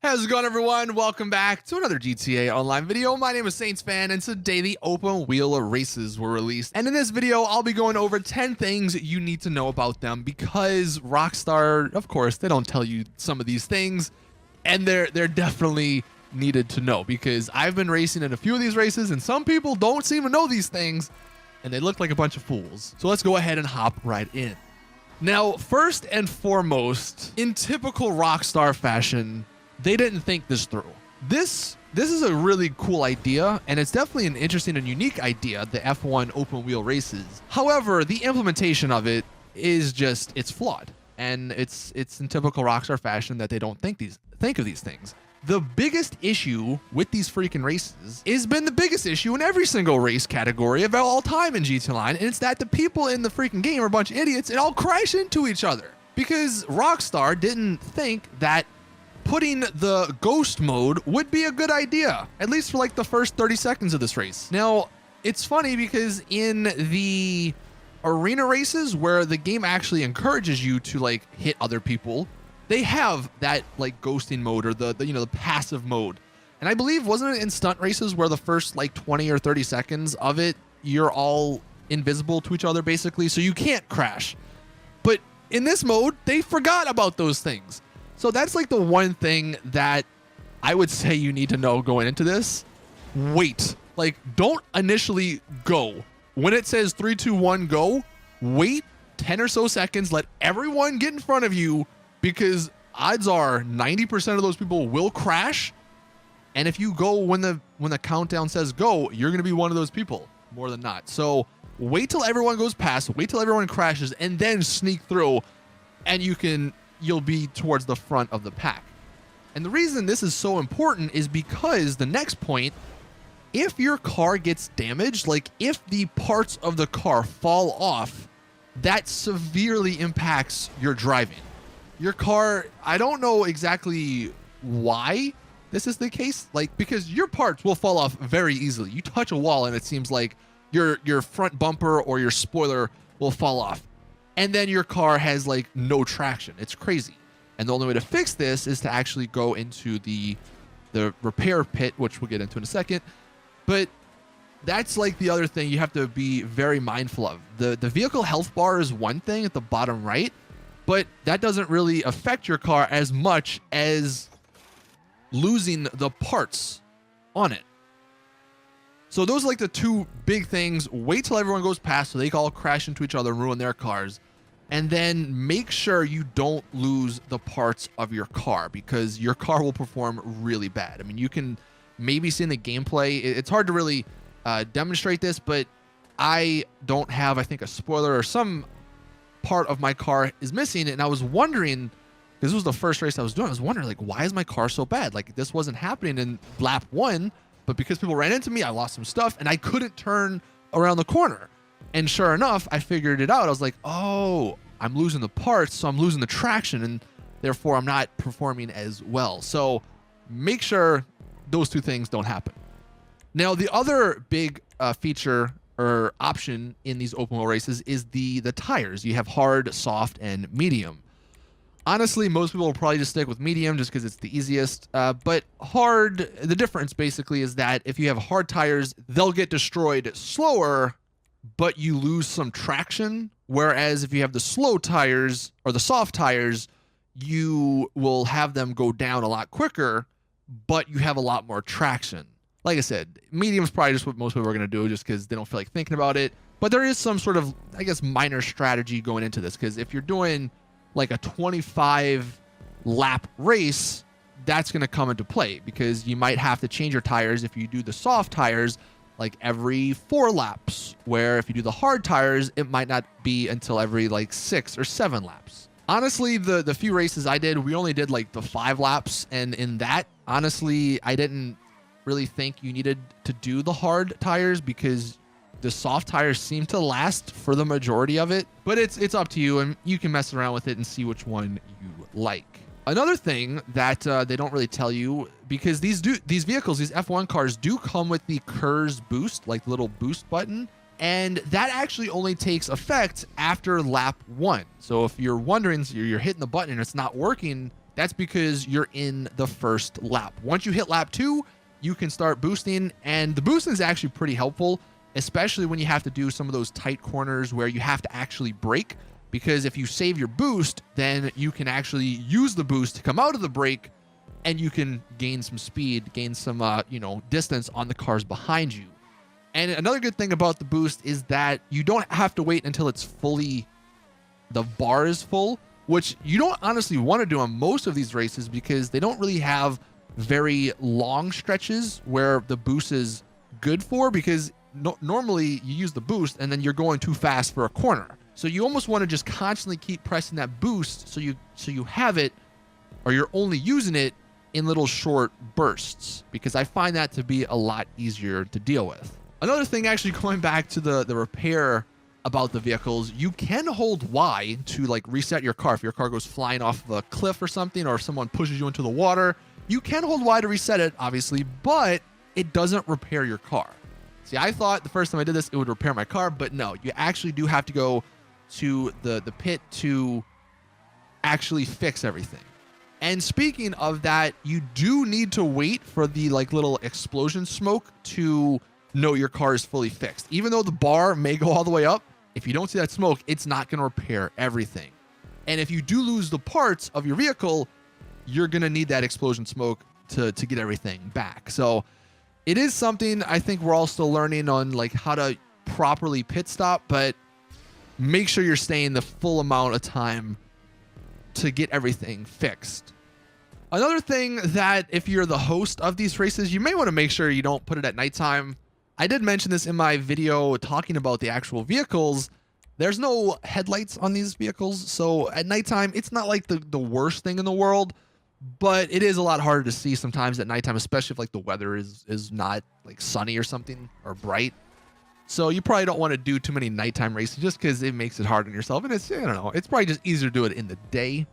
How's it going, everyone? Welcome back to another GTA Online video. My name is SaintsFan, and today the open wheel races were released. And in this video, I'll be going over 10 things you need to know about them because Rockstar, of course, they don't tell you some of these things, and they're definitely needed to know because I've been racing in a few of these races, and some people don't seem to know these things, and they look like a bunch of fools. So let's go ahead and hop right in. Now, first and foremost, in typical Rockstar fashion, they didn't think this through. This is a really cool idea, and it's definitely an interesting and unique idea, the F1 open wheel races. However, the implementation of it is just, it's flawed. And it's in typical Rockstar fashion that they don't think of these things. The biggest issue with these freaking races has been the biggest issue in every single race category of all time in GTA Online, and it's that the people in the freaking game are a bunch of idiots and all crash into each other. Because Rockstar didn't think that putting the ghost mode would be a good idea, at least for like the first 30 seconds of this race. Now, it's funny because in the arena races where the game actually encourages you to like hit other people, they have that like ghosting mode or the passive mode. And I believe, wasn't it in stunt races where the first like 20 or 30 seconds of it, you're all invisible to each other basically, so you can't crash. But in this mode, they forgot about those things. So that's like the one thing that I would say you need to know going into this. Wait, like don't initially go. When it says 3, 2, 1, go, wait 10 or so seconds, let everyone get in front of you because odds are 90% of those people will crash. And if you go when the countdown says go, you're going to be one of those people more than not. So wait till everyone goes past, wait till everyone crashes, and then sneak through, and you'll be towards the front of the pack. And the reason this is so important is because the next point, if your car gets damaged, like if the parts of the car fall off, that severely impacts your driving. Your car, I don't know exactly why this is the case, like because your parts will fall off very easily. You touch a wall and it seems like your front bumper or your spoiler will fall off. And then your car has like no traction. It's crazy. And the only way to fix this is to actually go into the repair pit, which we'll get into in a second. But that's like the other thing you have to be very mindful of. The vehicle health bar is one thing at the bottom right, but that doesn't really affect your car as much as losing the parts on it. So those are like the two big things. Wait till everyone goes past so they can all crash into each other and ruin their cars. And then make sure you don't lose the parts of your car because your car will perform really bad. I mean, you can maybe see in the gameplay, it's hard to really demonstrate this, but I don't have, I think, a spoiler or some part of my car is missing. And I was wondering, this was the first race I was doing, I was wondering like, why is my car so bad? Like this wasn't happening in lap 1. But because people ran into me, I lost some stuff and I couldn't turn around the corner. And sure enough, I figured it out. I was like, oh, I'm losing the parts, so I'm losing the traction, and therefore I'm not performing as well. So make sure those two things don't happen. Now, the other big feature or option in these open wheel races is the tires. You have hard, soft, and medium. Honestly, most people will probably just stick with medium just because it's the easiest. But hard, the difference basically is that if you have hard tires, they'll get destroyed slower, but you lose some traction. Whereas if you have the slow tires or the soft tires, you will have them go down a lot quicker, but you have a lot more traction. Like I said, medium is probably just what most people are going to do just because they don't feel like thinking about it. But there is some sort of, I guess, minor strategy going into this because if you're doing like a 25 lap race, that's going to come into play because you might have to change your tires if you do the soft tires like every 4 laps, where if you do the hard tires, it might not be until every like 6 or 7 laps. Honestly, the few races I did, we only did like the 5 laps. And in that, honestly, I didn't really think you needed to do the hard tires because the soft tires seem to last for the majority of it, but it's up to you and you can mess around with it and see which one you like. Another thing that they don't really tell you, because these vehicles, these F1 cars do come with the KERS boost, like the little boost button, and that actually only takes effect after lap 1. So if you're wondering, you're hitting the button and it's not working That's because you're in the first lap. Once you hit lap 2, you can start boosting, and the boosting is actually pretty helpful, especially when you have to do some of those tight corners where you have to actually brake, because if you save your boost, then you can actually use the boost to come out of the brake, and you can gain some speed, gain some distance on the cars behind you. And another good thing about the boost is that you don't have to wait until the bar is full, which you don't honestly want to do on most of these races, because they don't really have very long stretches where the boost is good for, because normally you use the boost and then you're going too fast for a corner. So you almost want to just constantly keep pressing that boost so you have it, or you're only using it in little short bursts, because I find that to be a lot easier to deal with. Another thing, actually, going back to the repair about the vehicles, you can hold Y to like reset your car. If your car goes flying off of a cliff or something, or if someone pushes you into the water, you can hold Y to reset it, obviously, but it doesn't repair your car. See, I thought the first time I did this, it would repair my car, but no, you actually do have to go to the pit to actually fix everything. And speaking of that, you do need to wait for the like little explosion smoke to know your car is fully fixed. Even though the bar may go all the way up, if you don't see that smoke, it's not going to repair everything. And if you do lose the parts of your vehicle, you're going to need that explosion smoke to get everything back. So it is something I think we're all still learning on, like how to properly pit stop, but make sure you're staying the full amount of time to get everything fixed. Another thing that if you're the host of these races, you may want to make sure you don't put it at nighttime. I did mention this in my video talking about the actual vehicles. There's no headlights on these vehicles, so at nighttime, it's not like the worst thing in the world, but it is a lot harder to see sometimes at nighttime, especially if like the weather is not like sunny or something, or bright. So you probably don't want to do too many nighttime races just because it makes it hard on yourself. And it's, I don't know, it's probably just easier to do it in the day.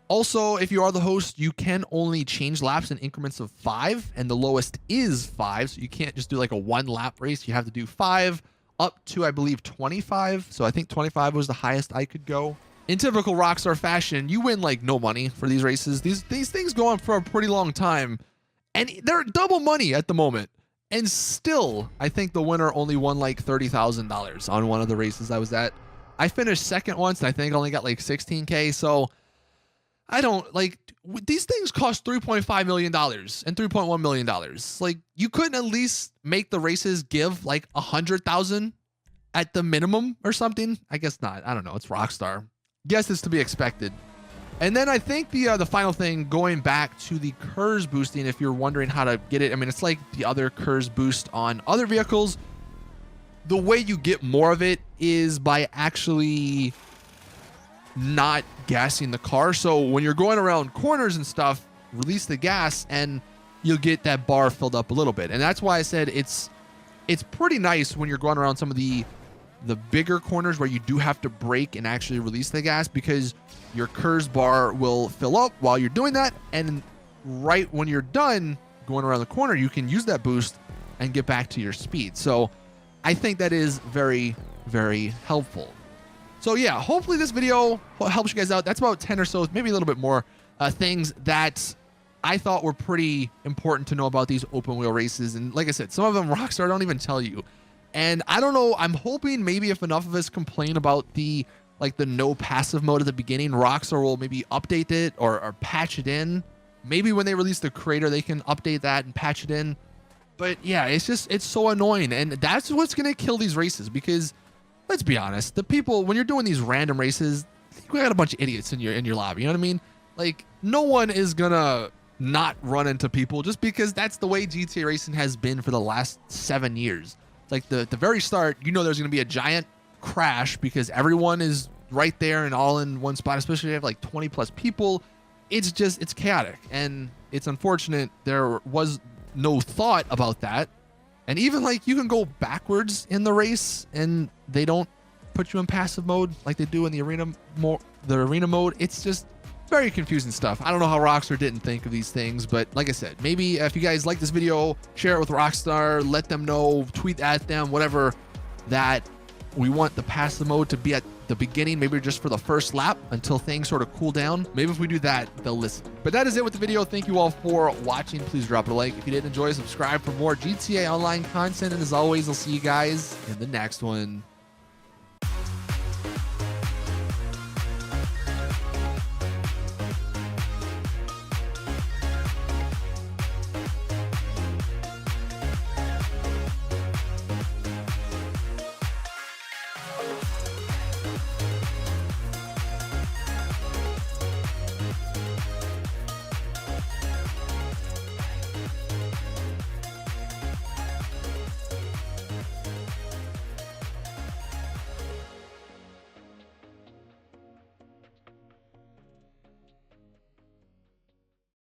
Also, if you are the host, you can only change laps in increments of 5, and the lowest is 5. So you can't just do like a 1 lap race. You have to do 5 up to, I believe, 25. So I think 25 was the highest I could go. In typical Rockstar fashion, you win like no money for these races. These things go on for a pretty long time, and they're double money at the moment. And still, I think the winner only won like $30,000 on one of the races I was at. I finished second once, and I think I only got like 16K. So I don't like, these things cost $3.5 million and $3.1 million. Like, you couldn't at least make the races give like 100,000 at the minimum or something? I guess not. I don't know. It's Rockstar. Guess it's to be expected. And then I think the final thing, going back to the KERS boosting, if you're wondering how to get it, I mean, it's like the other KERS boost on other vehicles. The way you get more of it is by actually not gassing the car. So when you're going around corners and stuff, release the gas and you'll get that bar filled up a little bit. And that's why I said it's pretty nice when you're going around some of the bigger corners where you do have to brake and actually release the gas, because your KERS bar will fill up while you're doing that, and right when you're done going around the corner, you can use that boost and get back to your speed. So I think that is very, very helpful. So yeah, hopefully this video helps you guys out. That's about 10 or so, maybe a little bit more things that I thought were pretty important to know about these open wheel races. And like I said, some of them Rockstar don't even tell you. And I don't know, I'm hoping maybe if enough of us complain about the no passive mode at the beginning, Rockstar will maybe update it or patch it in. Maybe when they release the creator, they can update that and patch it in. But yeah, it's so annoying. And that's what's going to kill these races, because let's be honest, the people, when you're doing these random races, we got a bunch of idiots in your lobby. You know what I mean? Like, no one is going to not run into people just because that's the way GTA racing has been for the last 7 years. Like the very start, you know, there's going to be a giant crash because everyone is right there and all in one spot, especially if you have like 20 plus people. It's chaotic, and it's unfortunate there was no thought about that. And even like you can go backwards in the race and they don't put you in passive mode like they do in the arena mode. It's just very confusing stuff. I don't know how Rockstar didn't think of these things, but like I said, maybe if you guys like this video, share it with Rockstar, let them know, tweet at them, whatever, that we want the passive mode to be at the beginning, maybe just for the first lap until things sort of cool down. Maybe if we do that, they'll listen. But that is it with the video. Thank you all for watching. Please drop a like if you did enjoy. Subscribe for more GTA Online content. And as always, I'll see you guys in the next one.